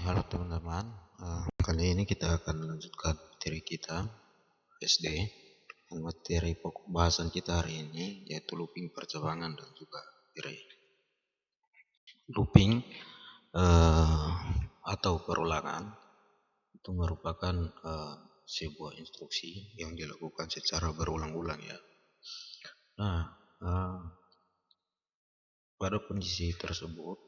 Halo teman-teman. Kali ini kita akan melanjutkan materi kita SD. Materi pokok bahasan kita hari ini yaitu looping percabangan dan juga array. Looping atau perulangan itu merupakan sebuah instruksi yang dilakukan secara berulang-ulang ya. Nah, pada kondisi tersebut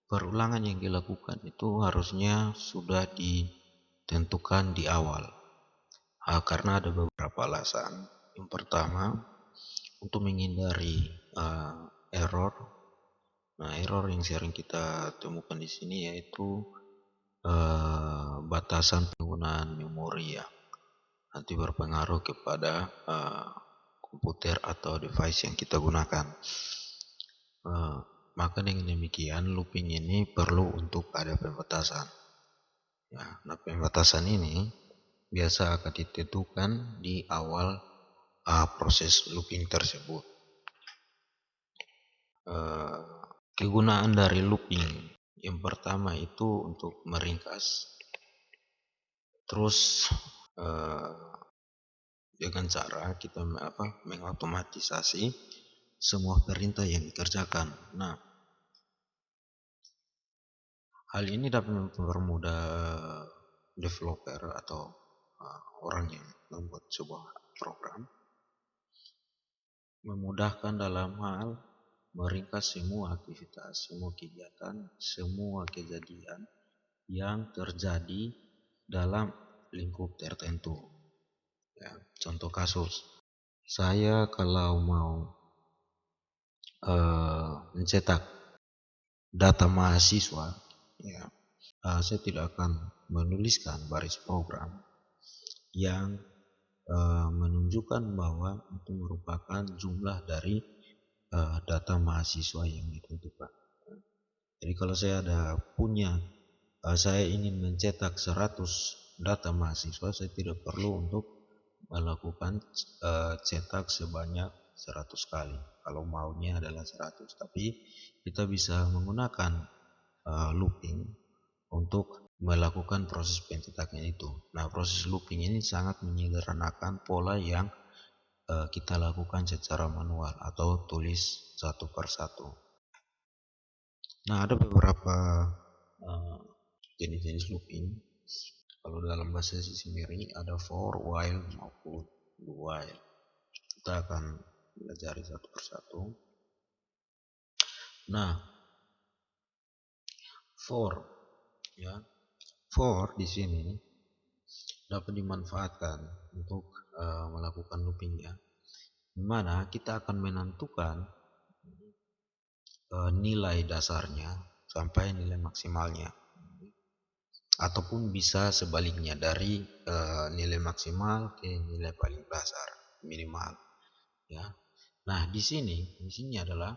perulangan yang dilakukan itu harusnya sudah ditentukan di awal. Karena ada beberapa alasan. Yang pertama, untuk menghindari error. Nah, error yang sering kita temukan di sini yaitu batasan penggunaan memori ya. Nanti berpengaruh kepada komputer atau device yang kita gunakan. Maka dengan demikian looping ini perlu untuk ada pembatasan. Ya, nah pembatasan ini biasa akan ditentukan di awal proses looping tersebut. Kegunaan dari looping yang pertama itu untuk meringkas, terus dengan cara kita mengotomatisasi semua perintah yang dikerjakan. Nah, hal ini dapat mempermudah developer atau orang yang membuat sebuah program, memudahkan dalam hal meringkas semua aktivitas, semua kegiatan, semua kejadian yang terjadi dalam lingkup tertentu. Ya, contoh kasus, saya kalau mau mencetak data mahasiswa, ya, saya tidak akan menuliskan baris program yang menunjukkan bahwa itu merupakan jumlah dari data mahasiswa yang ditentukan. Jadi kalau saya saya ingin mencetak 100 data mahasiswa, saya tidak perlu untuk melakukan cetak sebanyak 100 kali. Kalau maunya adalah 100, tapi kita bisa menggunakan looping untuk melakukan proses pencetakan itu. Nah, proses looping ini sangat menyederhanakan pola yang kita lakukan secara manual atau tulis satu per satu. Nah, ada beberapa jenis-jenis looping. Kalau dalam bahasa C sendiri ada for, while, maupun do while. Kita akan belajar satu persatu. Nah, for ya. For di sini dapat dimanfaatkan untuk melakukan looping ya. Di mana kita akan menentukan nilai dasarnya sampai nilai maksimalnya. Ataupun bisa sebaliknya dari nilai maksimal ke nilai paling dasar minimal ya. Nah, di sini adalah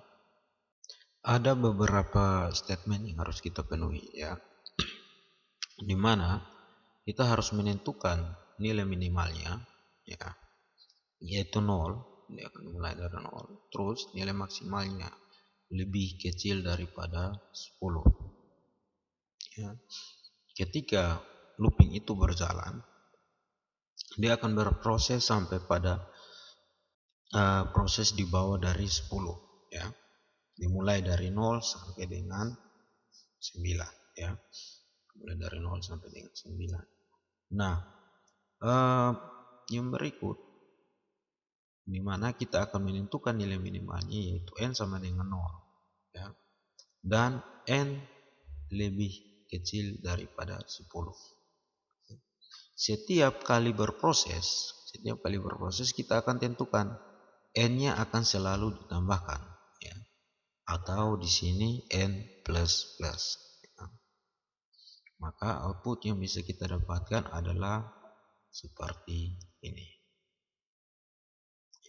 ada beberapa statement yang harus kita penuhi ya, di mana kita harus menentukan nilai minimalnya ya, yaitu 0, dia akan mulai dari 0, terus nilai maksimalnya lebih kecil daripada 10 ya. Ketika looping itu berjalan, dia akan berproses sampai pada proses di bawah dari 10 ya. Dimulai dari 0 sampai dengan 9 ya. Mulai dari 0 sampai dengan 9. Nah, yang berikut di mana kita akan menentukan nilai minimalnya yaitu n sama dengan 0 ya. Dan n lebih kecil daripada 10. Setiap kali berproses kita akan tentukan n-nya akan selalu ditambahkan ya. Atau di sini n plus plus ya. Maka output yang bisa kita dapatkan adalah seperti ini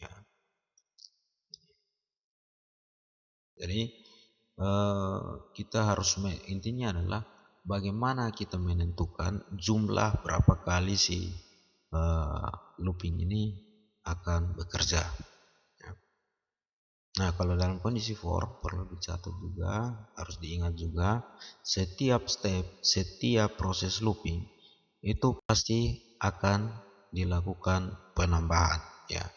ya. Jadi kita harus intinya adalah bagaimana kita menentukan jumlah berapa kali si looping ini akan bekerja ya. Nah, kalau dalam kondisi for perlu dicatat juga, harus diingat juga, setiap step, setiap proses looping itu pasti akan dilakukan penambahan, ya.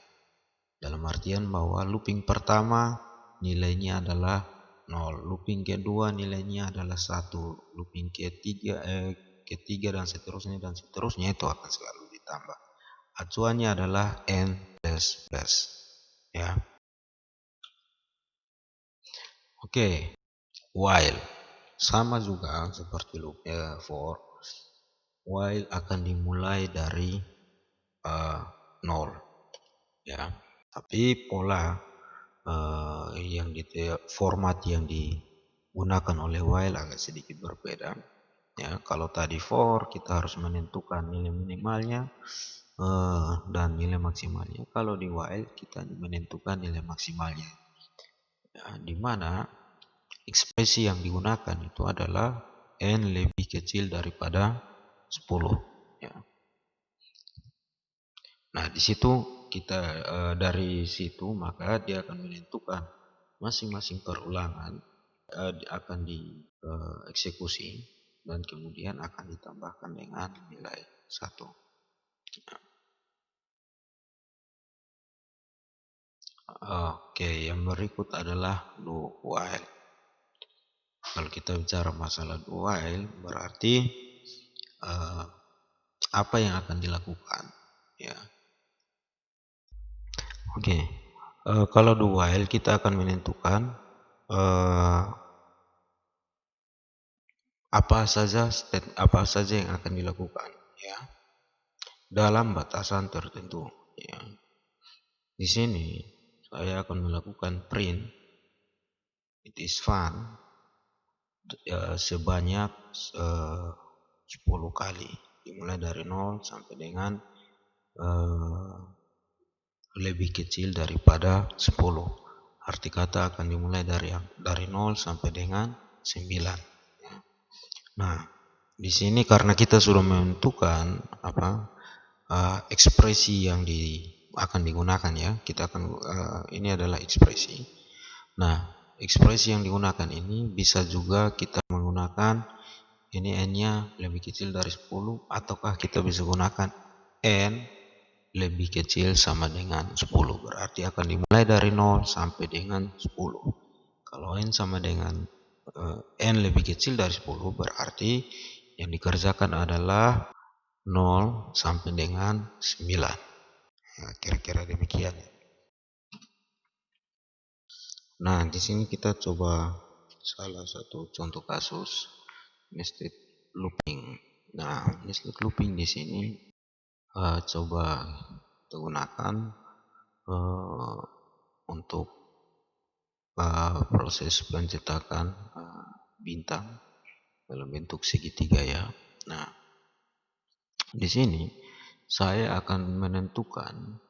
Dalam artian bahwa looping pertama nilainya adalah 0, looping kedua nilainya adalah 1, looping ketiga dan seterusnya itu akan selalu ditambah. Acuannya adalah n plus plus, ya. Oke, while sama juga seperti loop for, while akan dimulai dari 0, ya. Tapi pola format yang digunakan oleh while agak sedikit berbeda, ya. Kalau tadi for kita harus menentukan nilai minimalnya dan nilai maksimalnya. Kalau di while kita menentukan nilai maksimalnya, ya, di mana ekspresi yang digunakan itu adalah n lebih kecil daripada 10, ya. Nah, di situ kita dari situ maka dia akan menentukan masing-masing perulangan akan dieksekusi dan kemudian akan ditambahkan dengan nilai 1. Oke, yang berikut adalah do while. Kalau kita bicara masalah do while berarti apa yang akan dilakukan, ya. Oke, kalau do while kita akan menentukan apa saja yang akan dilakukan, ya, dalam batasan tertentu, ya. Di sini saya akan melakukan print it is fun sebanyak 10 kali, dimulai dari 0 sampai dengan lebih kecil daripada 10. Arti kata akan dimulai dari 0 sampai dengan 9. Nah, di sini karena kita sudah menentukan ekspresi yang akan digunakan, ya. Kita akan ini adalah ekspresi. Nah, ekspresi yang digunakan ini bisa juga kita menggunakan ini n-nya lebih kecil dari 10, ataukah kita bisa gunakan n lebih kecil sama dengan 10. Berarti akan dimulai dari 0 sampai dengan 10. Kalau n sama dengan n lebih kecil dari 10 berarti yang dikerjakan adalah 0 sampai dengan 9. Ya, kira-kira demikian. Nah, di sini kita coba salah satu contoh kasus nested looping. Nah, nested looping di sini coba kita gunakan untuk proses pencetakan bintang dalam bentuk segitiga, ya. Nah, di sini saya akan menentukan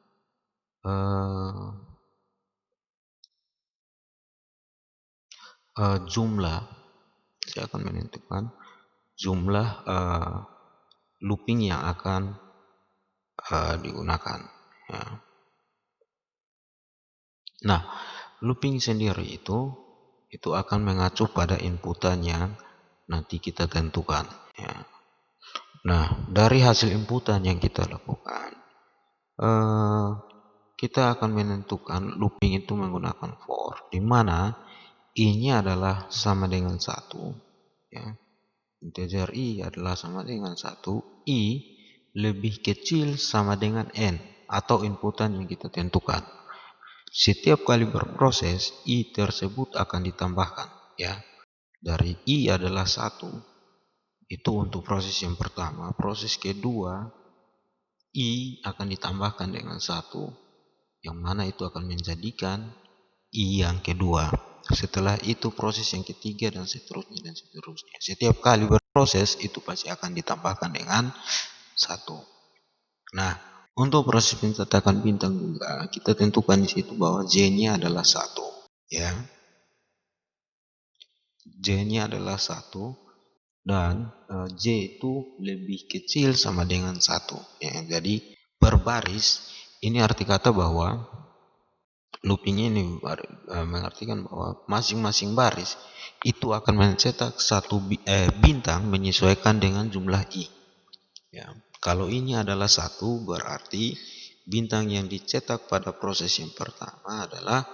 jumlah. Saya akan menentukan jumlah looping yang akan digunakan, ya. Nah, looping sendiri itu akan mengacu pada inputan yang nanti kita tentukan, ya. Nah, dari hasil inputan yang kita lakukan, kita akan menentukan looping itu menggunakan for, di mana i-nya adalah sama dengan 1, ya. Integer i adalah sama dengan 1, i lebih kecil sama dengan n atau inputan yang kita tentukan. Setiap kali berproses, i tersebut akan ditambahkan, ya. Dari i adalah 1, itu untuk proses yang pertama. Proses kedua, i akan ditambahkan dengan 1, yang mana itu akan menjadikan i yang kedua. Setelah itu proses yang ketiga dan seterusnya dan seterusnya. Setiap kali berproses itu pasti akan ditambahkan dengan 1. Nah, untuk proses pencetakan bintang juga kita tentukan di situ bahwa j-nya adalah 1, ya. J-nya adalah 1 dan j itu lebih kecil sama dengan 1, ya. Jadi per baris ini arti kata bahwa looping ini mengartikan bahwa masing-masing baris itu akan mencetak satu bintang menyesuaikan dengan jumlah i. Ya, kalau ini adalah satu, berarti bintang yang dicetak pada proses yang pertama adalah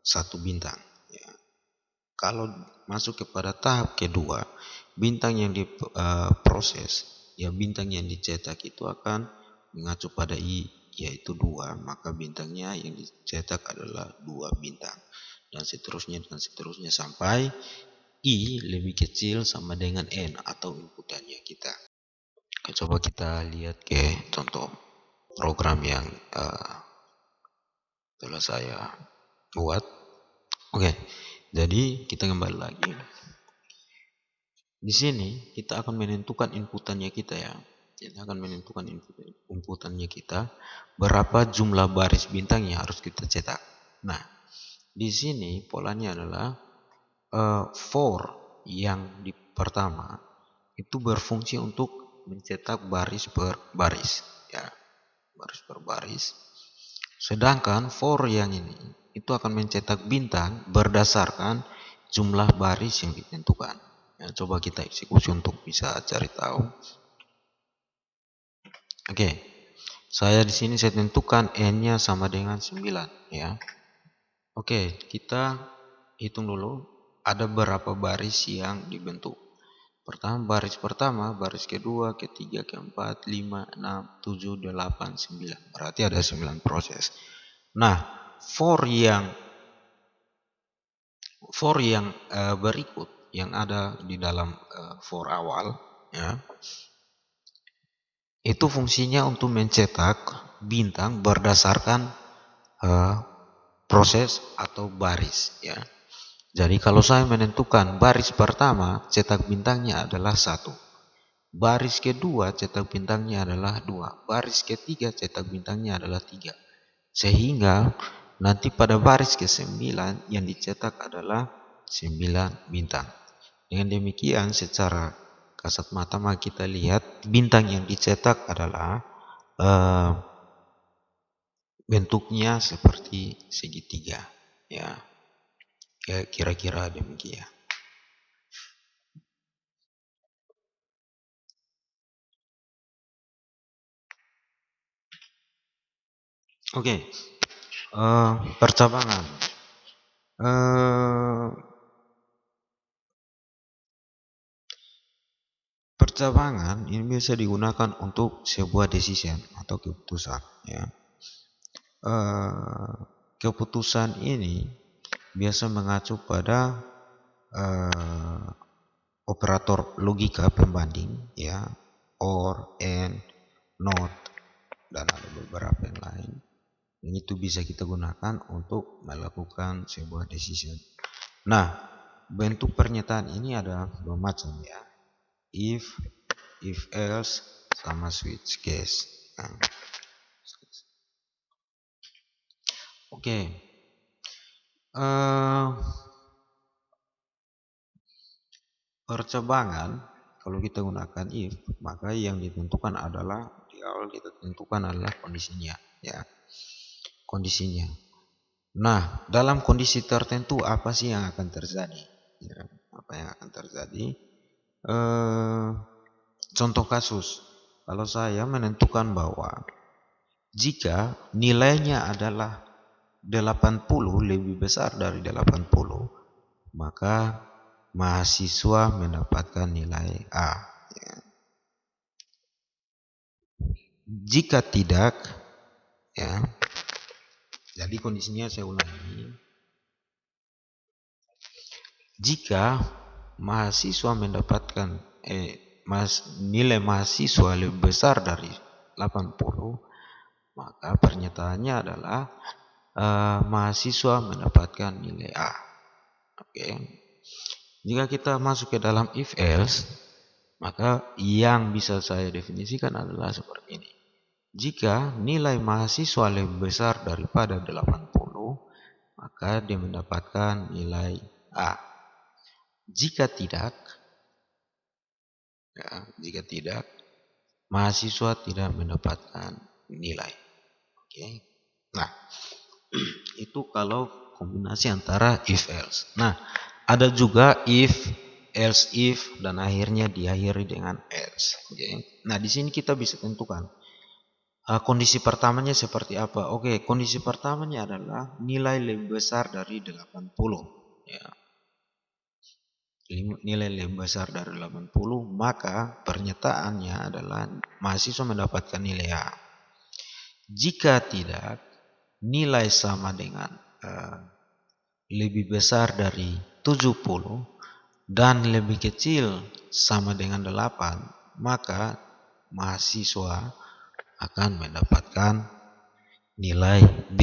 satu bintang. Ya. Kalau masuk kepada tahap kedua, bintang yang diproses, ya bintang yang dicetak itu akan mengacu pada i, yaitu 2, maka bintangnya yang dicetak adalah 2 bintang, dan seterusnya sampai i lebih kecil sama dengan n atau inputannya kita. Coba kita lihat ke contoh program yang telah saya buat. Oke, jadi kita kembali lagi. Di sini kita akan menentukan inputannya kita ya. Kita akan menentukan inputannya kita, berapa jumlah baris bintang yang harus kita cetak. Nah, di sini polanya adalah for yang di pertama itu berfungsi untuk mencetak baris per baris ya, baris per baris. Sedangkan for yang ini itu akan mencetak bintang berdasarkan jumlah baris yang ditentukan. Ya, coba kita eksekusi untuk bisa cari tahu. Oke, saya di sini saya tentukan n-nya sama dengan 9 ya. Oke, kita hitung dulu ada berapa baris yang dibentuk. Baris pertama, baris kedua, ketiga, keempat, 5, 6, 7, 8, 9. Berarti ada 9 proses. Nah, for yang berikut yang ada di dalam for awal ya, itu fungsinya untuk mencetak bintang berdasarkan proses atau baris ya. Jadi kalau saya menentukan baris pertama cetak bintangnya adalah 1, baris kedua cetak bintangnya adalah 2, baris ketiga cetak bintangnya adalah 3, sehingga nanti pada baris ke-9 yang dicetak adalah 9 bintang. Dengan demikian secara kasat mata kita lihat bintang yang dicetak adalah bentuknya seperti segitiga ya, kira-kira demikian. Oke, percabangan. Percabangan ini biasa digunakan untuk sebuah decision atau keputusan ya. Keputusan ini biasa mengacu pada operator logika pembanding ya, or, and, not, dan ada beberapa yang lain. Dan itu bisa kita gunakan untuk melakukan sebuah decision. Nah, bentuk pernyataan ini ada dua macam ya. If else, sama switch case. Nah, oke. Percabangan kalau kita gunakan if, maka yang ditentukan adalah di awal kita tentukan adalah kondisinya ya. Kondisinya. Nah, dalam kondisi tertentu apa sih yang akan terjadi? Ya, apa yang akan terjadi? Contoh kasus, kalau saya menentukan bahwa jika nilainya adalah 80 lebih besar dari 80, maka mahasiswa mendapatkan nilai A. Ya. Jika tidak, ya, jadi kondisinya saya ulangi. Jika mahasiswa mendapatkan nilai mahasiswa lebih besar dari 80, maka pernyataannya adalah mahasiswa mendapatkan nilai A. Oke. Jika kita masuk ke dalam if else, maka yang bisa saya definisikan adalah seperti ini. Jika nilai mahasiswa lebih besar daripada 80, maka dia mendapatkan nilai A. Jika tidak, mahasiswa tidak mendapatkan nilai. Oke. Nah, itu kalau kombinasi antara if else. Nah, ada juga if, else if, dan akhirnya diakhiri dengan else. Nah, di sini kita bisa tentukan kondisi pertamanya seperti apa. Oke, kondisi pertamanya adalah nilai lebih besar dari 80. Ya. Nilai lebih besar dari 80, maka pernyataannya adalah mahasiswa mendapatkan nilai A. Jika tidak, nilai sama dengan lebih besar dari 70 dan lebih kecil sama dengan 8, maka mahasiswa akan mendapatkan nilai B.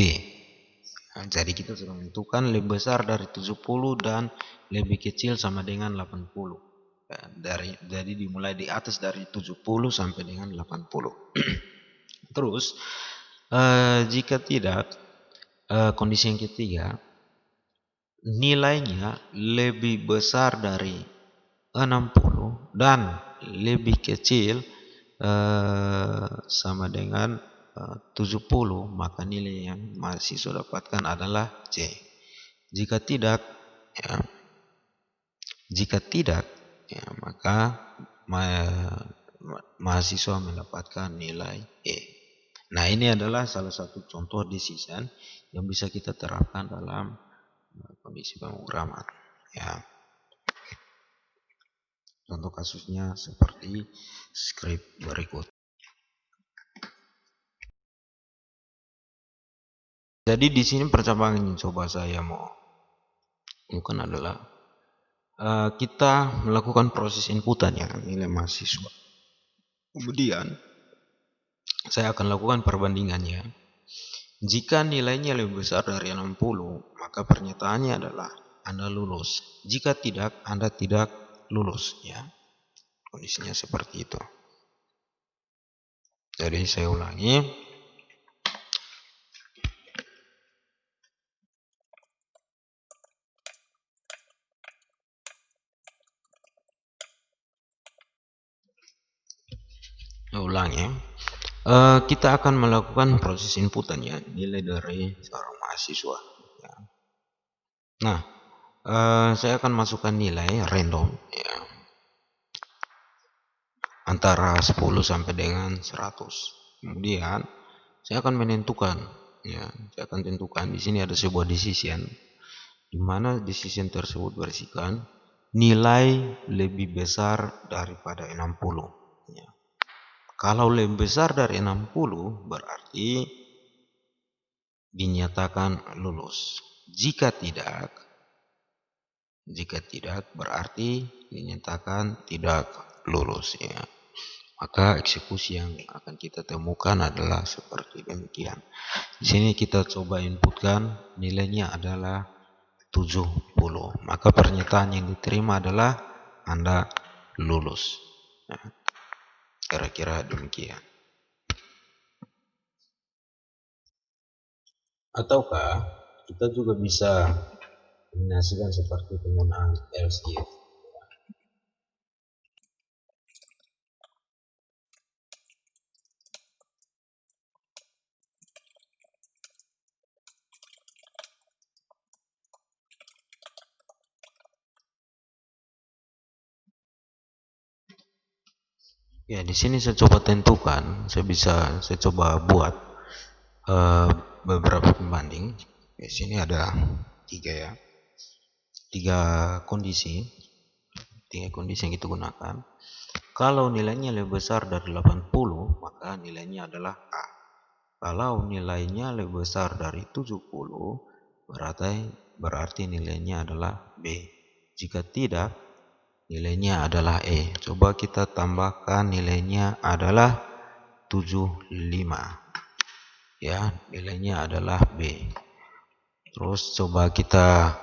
Nah, jadi kita sudah menentukan lebih besar dari 70 dan lebih kecil sama dengan 80. Jadi dimulai di atas dari 70 sampai dengan 80. Terus jika tidak, kondisi yang ketiga, nilainya lebih besar dari 60 dan lebih kecil sama dengan 70, maka nilai yang mahasiswa dapatkan adalah C. Jika tidak, maka mahasiswa mendapatkan nilai E. Nah, ini adalah salah satu contoh decision yang bisa kita terapkan dalam kondisi pemrograman. Ya. Contoh kasusnya seperti script berikut. Jadi di sini percobaan yang coba saya mau lakukan adalah kita melakukan proses inputan ya nilai mahasiswa. Kemudian saya akan lakukan perbandingannya. Jika nilainya lebih besar dari 60, maka pernyataannya adalah Anda lulus. Jika tidak, Anda tidak lulus ya. Kondisinya seperti itu. Jadi saya ulangi. Kita akan melakukan proses inputan ya, nilai dari seorang mahasiswa. Ya. Nah, saya akan masukkan nilai random ya, antara 10 sampai dengan 100. Kemudian saya akan menentukan ya, saya akan tentukan di sini ada sebuah decision di mana decision tersebut berisikan nilai lebih besar daripada 60 ya. Kalau lebih besar dari 60 berarti dinyatakan lulus. Jika tidak berarti dinyatakan tidak lulus ya. Maka eksekusi yang akan kita temukan adalah seperti demikian. Di sini kita coba inputkan nilainya adalah 70. Maka pernyataan yang diterima adalah Anda lulus. Nah, kira-kira demikian. Ataukah kita juga bisa kombinasikan seperti penggunaan else if. Ya, di sini saya coba tentukan, saya coba buat beberapa pembanding. Di sini ada 3 ya. 3 kondisi yang kita gunakan. Kalau nilainya lebih besar dari 80, maka nilainya adalah A. Kalau nilainya lebih besar dari 70, berarti nilainya adalah B. Jika tidak, nilainya adalah E. Coba kita tambahkan nilainya adalah 75. Ya, nilainya adalah B. Terus coba kita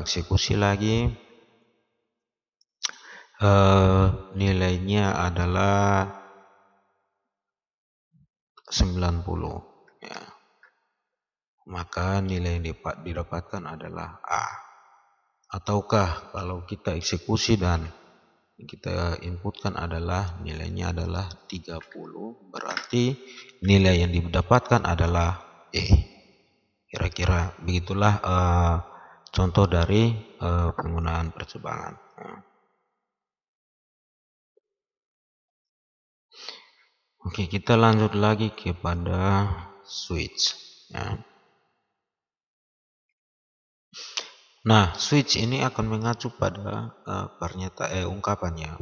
eksekusi lagi. Nilainya adalah 90 ya. Maka nilai yang didapatkan adalah A. Ataukah kalau kita eksekusi dan kita inputkan adalah nilainya adalah 30, berarti nilai yang didapatkan adalah E. Kira-kira begitulah contoh dari penggunaan percebangan. Oke, kita lanjut lagi kepada switch. Ya. Nah, switch ini akan mengacu pada ungkapannya.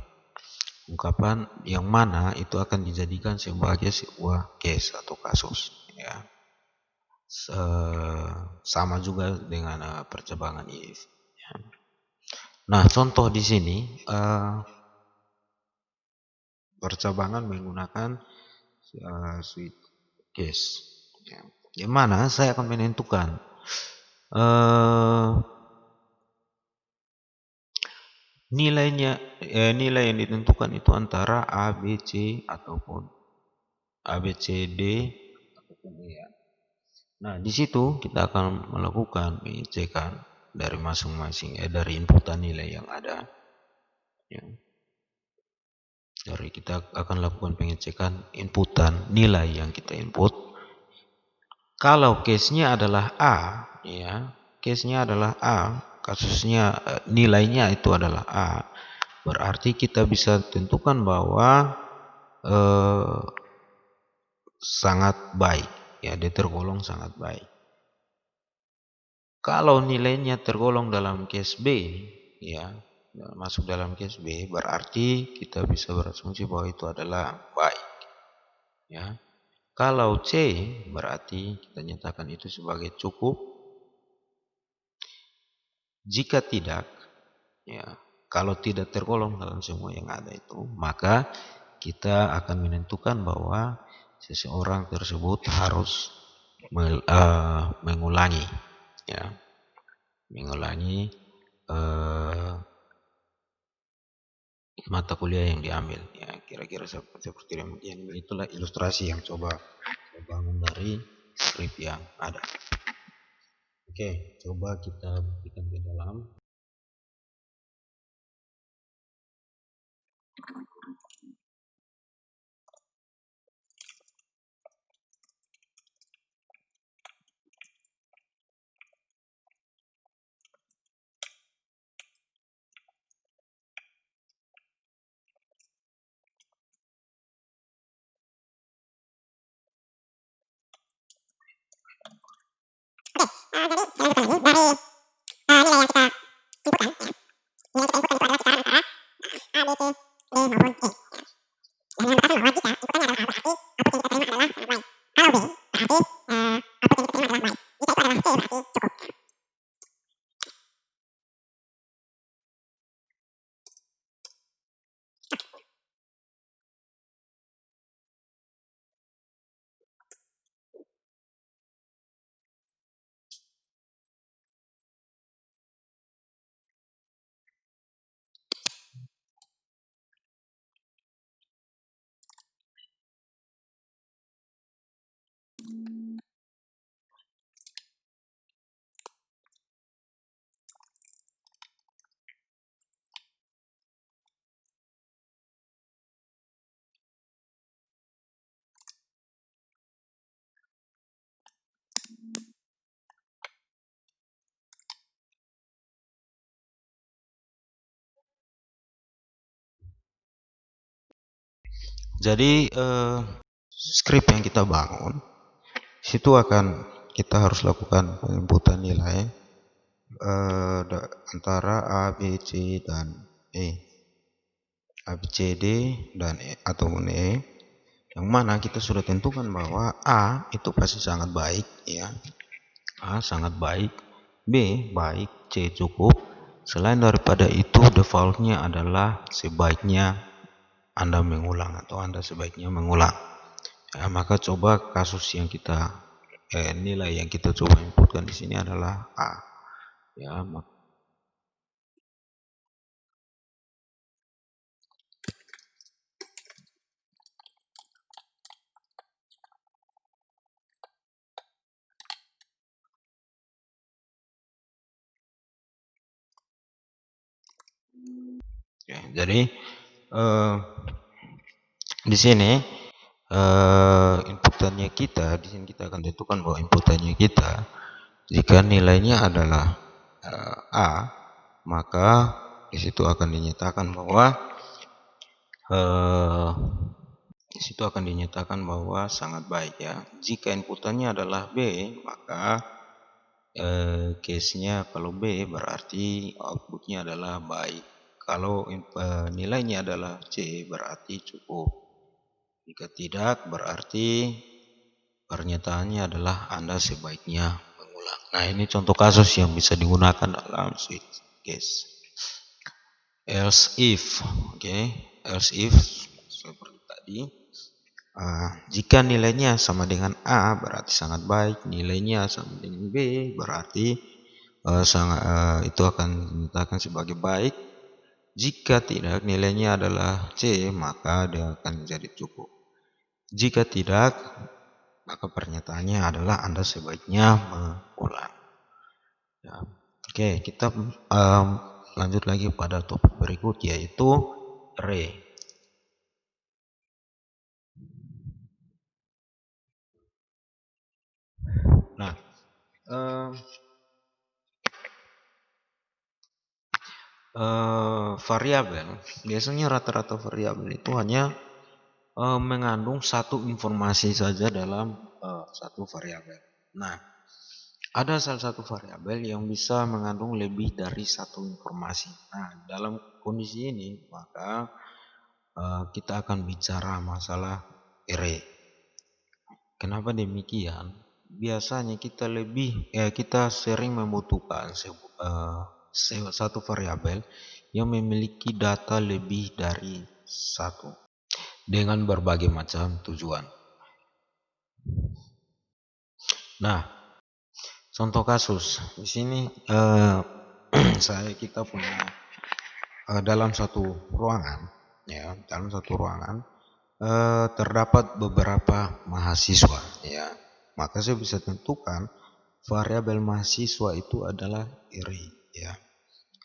Ungkapan yang mana itu akan dijadikan sebagai sebuah case atau kasus. Ya. Sama juga dengan percebangan if. Ya. Nah, contoh di sini percebangan menggunakan switch case. Ya. Yang mana saya akan menentukan nilai yang ditentukan itu antara A, B, C ataupun A, B, C, D ataupun E. Ya. Nah, di situ kita akan melakukan pengecekan dari masing-masing dari inputan nilai yang ada. Ya. Dari kita akan lakukan pengecekan inputan nilai yang kita input. Kalau case-nya adalah A, ya, case-nya adalah A, kasusnya nilainya itu adalah A. Berarti kita bisa tentukan bahwa sangat baik, ya, dia tergolong sangat baik. Kalau nilainya tergolong dalam case B, ya, masuk dalam case B, berarti kita bisa berasumsi bahwa itu adalah baik. Ya. Kalau C, berarti kita nyatakan itu sebagai cukup. Jika tidak, ya, kalau tidak tergolong dalam semua yang ada itu, maka kita akan menentukan bahwa seseorang tersebut harus mengulangi, ya, mengulangi mata kuliah yang diambil. Ya, kira-kira seperti demikian. Itulah ilustrasi yang coba saya bangun dari skrip yang ada. Oke, coba kita buktikan ke dalam. Jadi skrip yang kita bangun situ akan kita harus lakukan penginputan nilai antara A, B, C dan E. A, B, C, D dan E ataupun E. Yang mana kita sudah tentukan bahwa A itu pasti sangat baik, ya. A sangat baik, B baik, C cukup. Selain daripada itu, defaultnya adalah sebaiknya Anda mengulang atau Anda sebaiknya mengulang. Ya, maka coba kasus yang kita nilai yang kita coba inputkan di sini adalah A. Ya, jadi di sini inputannya kita di sini kita akan tentukan bahwa inputannya kita jika nilainya adalah A, maka di situ akan dinyatakan bahwa eh, di situ akan dinyatakan bahwa sangat baik ya. Jika inputannya adalah B, maka case-nya kalau B berarti outputnya adalah baik. Kalau nilainya adalah C berarti cukup. Jika tidak berarti pernyataannya adalah Anda sebaiknya mengulang. Nah, ini contoh kasus yang bisa digunakan dalam switch case. Else if, oke, else if seperti tadi. Jika nilainya sama dengan A berarti sangat baik, nilainya sama dengan B berarti itu akan dinyatakan sebagai baik. Jika tidak nilainya adalah C, maka dia akan menjadi cukup. Jika tidak, maka pernyataannya adalah Anda sebaiknya mengulang. Ya. Oke, kita lanjut lagi pada topik berikut yaitu array. Nah, variabel biasanya rata-rata variabel itu hanya mengandung satu informasi saja dalam satu variabel. Nah, ada salah satu variabel yang bisa mengandung lebih dari satu informasi. Nah, dalam kondisi ini maka kita akan bicara masalah array. Kenapa demikian? Biasanya kita sering membutuhkan satu variabel yang memiliki data lebih dari satu dengan berbagai macam tujuan. Nah, contoh kasus di sini kita punya dalam satu ruangan, ya, terdapat beberapa mahasiswa, ya. Maka saya bisa tentukan variabel mahasiswa itu adalah array, ya.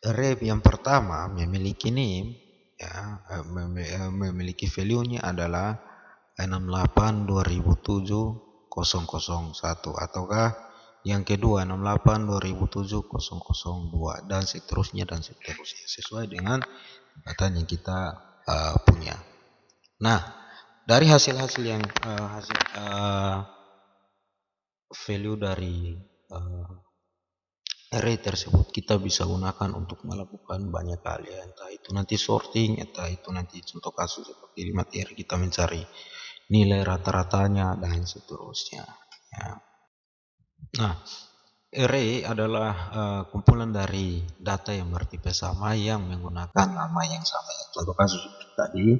Array yang pertama memiliki name, ya, memiliki value-nya adalah 68.2007.001 ataukah yang kedua 68.2007.002 dan seterusnya sesuai dengan data yang kita punya. Nah, dari hasil-hasil yang value dari array tersebut kita bisa gunakan untuk melakukan banyak hal ya, entah itu nanti sorting, entah itu nanti contoh kasus seperti di materi kita mencari nilai rata-ratanya dan seterusnya ya. Nah, array adalah kumpulan dari data yang bertipe sama yang menggunakan nama yang sama ya. Contoh kasus tadi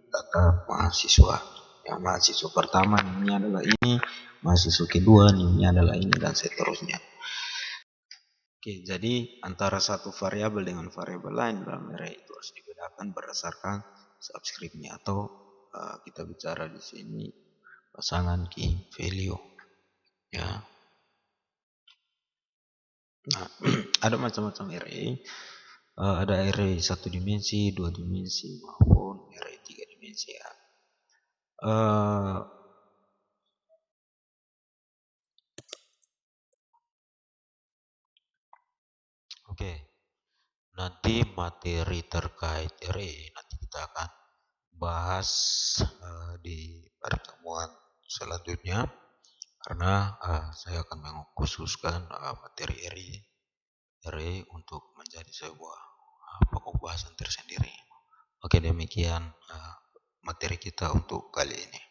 data mahasiswa ya, mahasiswa pertama namanya adalah ini, mahasiswa kedua namanya adalah ini dan seterusnya. Oke, jadi antara satu variabel dengan variabel lain dalam array itu harus dibedakan berdasarkan subscript-nya atau kita bicara di sini pasangan key value, ya. Nah, ada macam-macam array. Ada array 1 dimensi, 2 dimensi maupun array 3 dimensi ya. Oke. Nanti materi terkait array nanti kita akan bahas di pertemuan selanjutnya karena saya akan mengkhususkan materi array untuk menjadi sebuah pokok bahasan tersendiri. Oke, demikian materi kita untuk kali ini.